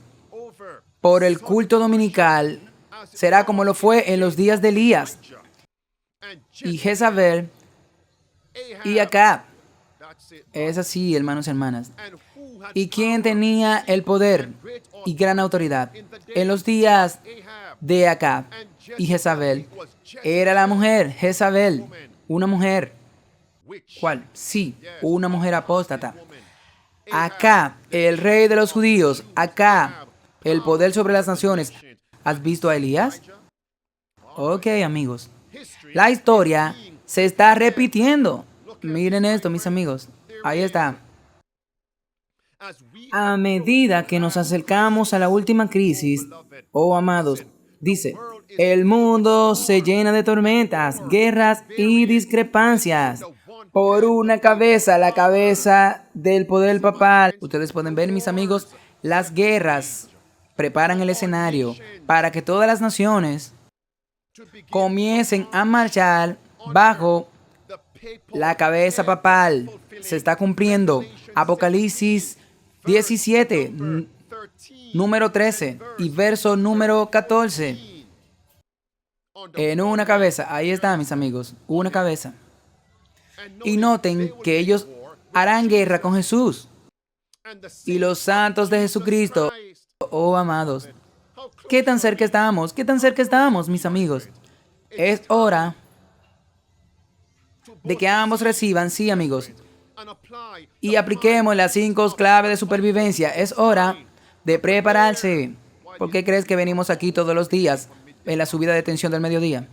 S1: por el culto dominical será como lo fue en los días de Elías y Jezabel y Acab. Es así, hermanos y hermanas. ¿Y quién tenía el poder y gran autoridad en los días de Acab y Jezabel? Era la mujer, Jezabel, una mujer. ¿Cuál? Sí, una mujer apóstata. Acá, el rey de los judíos. Acá, el poder sobre las naciones. ¿Has visto a Elías? Ok, amigos. La historia se está repitiendo. Miren esto, mis amigos. Ahí está. A medida que nos acercamos a la última crisis, oh amados, dice, el mundo se llena de tormentas, guerras y discrepancias por una cabeza, la cabeza del poder papal. Ustedes pueden ver, mis amigos, las guerras preparan el escenario para que todas las naciones comiencen a marchar bajo la cabeza papal. Se está cumpliendo. Apocalipsis 17, número 13 y verso número 14. En una cabeza, ahí está, mis amigos, una cabeza. Y noten que ellos harán guerra con Jesús y los santos de Jesucristo. Oh, amados, ¿qué tan cerca estamos? ¿Qué tan cerca estamos, mis amigos? Es hora de que ambos reciban, sí, amigos, y apliquemos las 5 claves de supervivencia. Es hora de prepararse. ¿Por qué crees que venimos aquí todos los días en la subida de tensión del mediodía?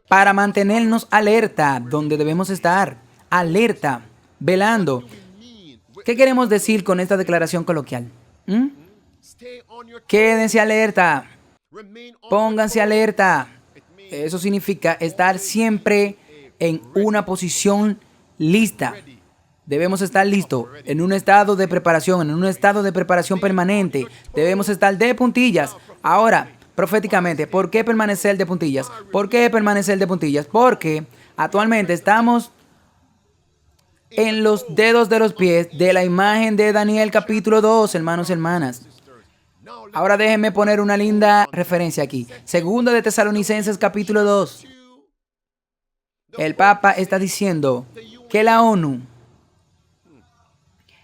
S1: Para mantenernos alerta donde debemos estar. Alerta, velando. ¿Qué queremos decir con esta declaración coloquial? Quédense alerta. Pónganse alerta. Eso significa estar siempre en una posición lista. Debemos estar listos, en un estado de preparación, en un estado de preparación permanente. Debemos estar de puntillas. Ahora, proféticamente, ¿por qué permanecer de puntillas? ¿Por qué permanecer de puntillas? Porque actualmente estamos en los dedos de los pies de la imagen de Daniel capítulo 2, hermanos y hermanas. Ahora déjenme poner una linda referencia aquí. Segunda de Tesalonicenses capítulo 2. El Papa está diciendo que la ONU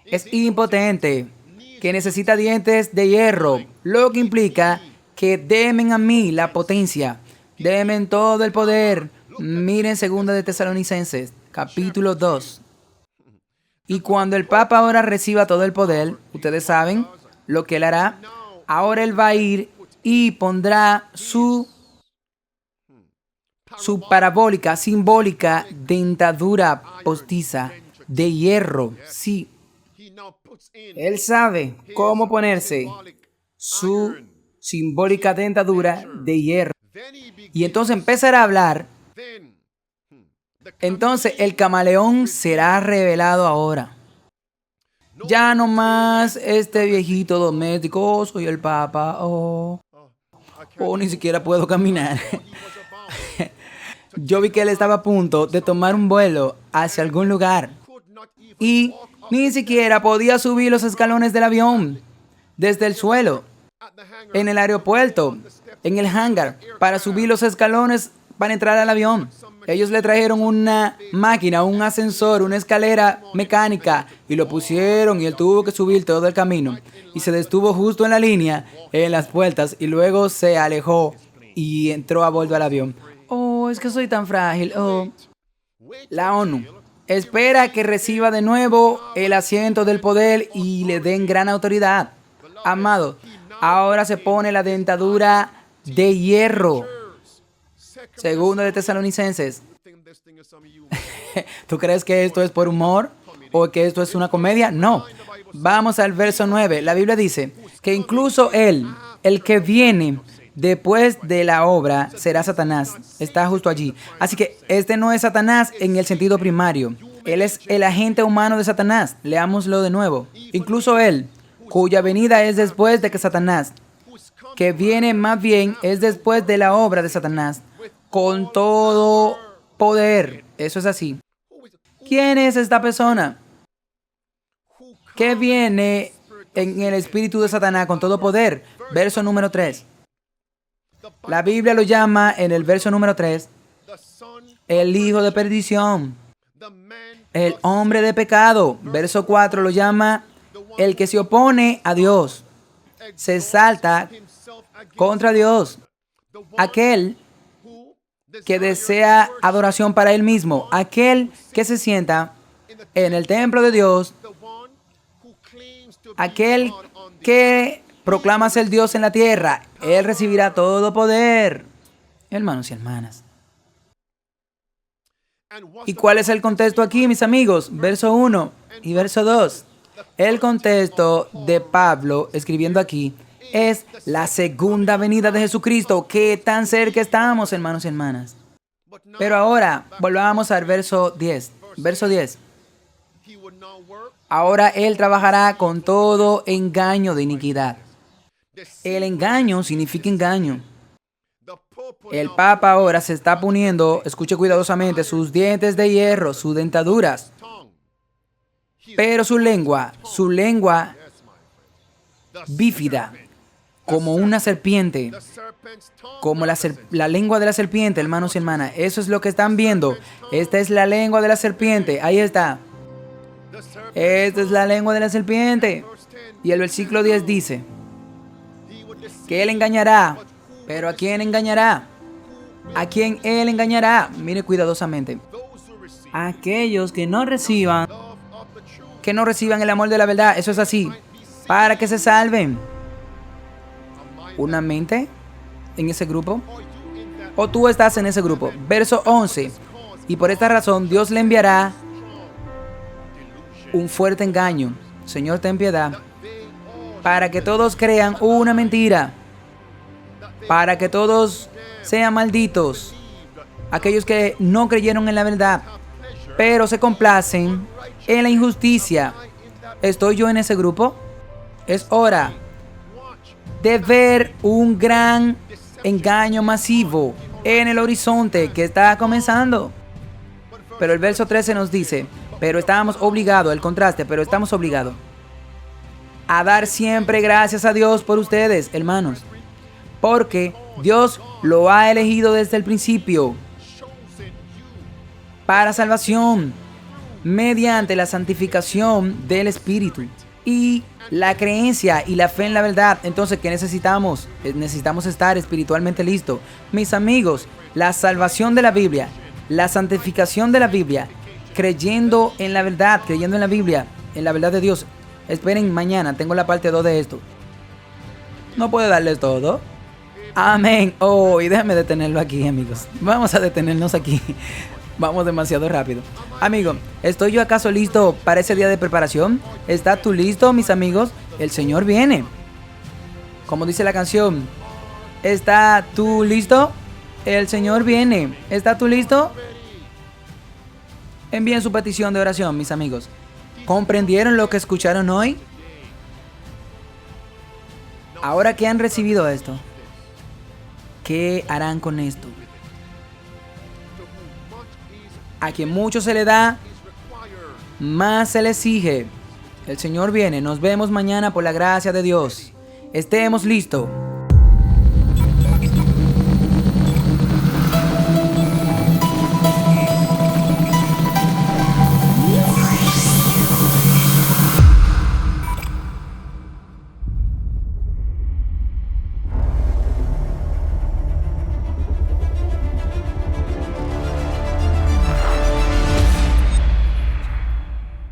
S1: es impotente, que necesita dientes de hierro, lo que implica que demen a mí la potencia, demen todo el poder, Miren 2 de Tesalonicenses, capítulo 2. Y cuando el Papa ahora reciba todo el poder, ustedes saben lo que él hará. Ahora él va a ir y pondrá su parabólica, simbólica dentadura postiza de hierro. Sí, él sabe cómo ponerse su simbólica dentadura de hierro. Y entonces empezará a hablar. Entonces el camaleón será revelado ahora. Ya no más este viejito doméstico, oh, soy el Papa, ni siquiera puedo caminar. Yo vi que él estaba a punto de tomar un vuelo hacia algún lugar y ni siquiera podía subir los escalones del avión desde el suelo, en el aeropuerto, en el hangar, para subir los escalones para entrar al avión. Ellos le trajeron una máquina, un ascensor, una escalera mecánica y lo pusieron y él tuvo que subir todo el camino y se detuvo justo en la línea, en las puertas y luego se alejó y entró a bordo al avión. Oh, es que soy tan frágil. Oh. La ONU espera que reciba de nuevo el asiento del poder y le den gran autoridad. Amado, ahora se pone la dentadura de hierro. 2 de Tesalonicenses. ¿Tú crees que esto es por humor o que esto es una comedia? No. Vamos al verso 9. La Biblia dice que incluso él, el que viene después de la obra, será Satanás. Está justo allí. Así que este no es Satanás en el sentido primario. Él es el agente humano de Satanás. Leámoslo de nuevo. Incluso él, cuya venida es después de que Satanás, que viene más bien es después de la obra de Satanás, con todo poder. Eso es así. ¿Quién es esta persona que viene en el espíritu de Satanás con todo poder? Verso número 3. La Biblia lo llama en el verso número 3 el hijo de perdición, el hombre de pecado. Verso 4 lo llama el que se opone a Dios, se exalta contra Dios, aquel que desea adoración para él mismo, aquel que se sienta en el templo de Dios, aquel que proclama ser Dios en la tierra, él recibirá todo poder. Hermanos y hermanas. ¿Y cuál es el contexto aquí, mis amigos? Verso 1 y verso 2. El contexto de Pablo escribiendo aquí es la segunda venida de Jesucristo. ¿Qué tan cerca estamos, hermanos y hermanas? Pero ahora, volvamos al verso 10. Verso 10. Ahora él trabajará con todo engaño de iniquidad. El engaño significa engaño. El Papa ahora se está poniendo, escuche cuidadosamente, sus dientes de hierro, sus dentaduras. Pero su lengua bífida, como una serpiente, como la lengua de la serpiente, hermanos y hermanas. Eso es lo que están viendo. Esta es la lengua de la serpiente. Ahí está. Esta es la lengua de la serpiente. Y el versículo 10 dice que él engañará. ¿Pero a quién engañará? ¿A quién él engañará? Mire cuidadosamente. A aquellos que no reciban el amor de la verdad. Eso es así. Para que se salven. ¿Una mente en ese grupo? ¿O tú estás en ese grupo? Verso 11. Y por esta razón Dios le enviará un fuerte engaño. Señor, ten piedad. Para que todos crean una mentira. Para que todos sean malditos. Aquellos que no creyeron en la verdad, pero se complacen en la injusticia. ¿Estoy yo en ese grupo? Es hora de ver un gran engaño masivo en el horizonte que está comenzando. Pero el verso 13 nos dice, pero estamos obligados, el contraste, pero estamos obligados a dar siempre gracias a Dios por ustedes, hermanos, porque Dios lo ha elegido desde el principio para salvación mediante la santificación del Espíritu y la creencia y la fe en la verdad. Entonces, ¿qué necesitamos? Necesitamos estar espiritualmente listos. Mis amigos, la salvación de la Biblia La santificación de la Biblia, creyendo en la verdad, creyendo en la Biblia, en la verdad de Dios. Esperen, mañana tengo la parte 2 de esto. No puedo darles todo. Amén. Oh, y déjenme detenerlo aquí, amigos. Vamos a detenernos aquí. Vamos demasiado rápido. Amigo, ¿estoy yo acaso listo para ese día de preparación? ¿Estás tú listo, mis amigos? El Señor viene. Como dice la canción, ¿estás tú listo? El Señor viene. ¿Estás tú listo? Envíen su petición de oración, mis amigos. ¿Comprendieron lo que escucharon hoy? Ahora que han recibido esto, ¿qué harán con esto? A quien mucho se le da, más se le exige. El Señor viene. Nos vemos mañana por la gracia de Dios. Estemos listos.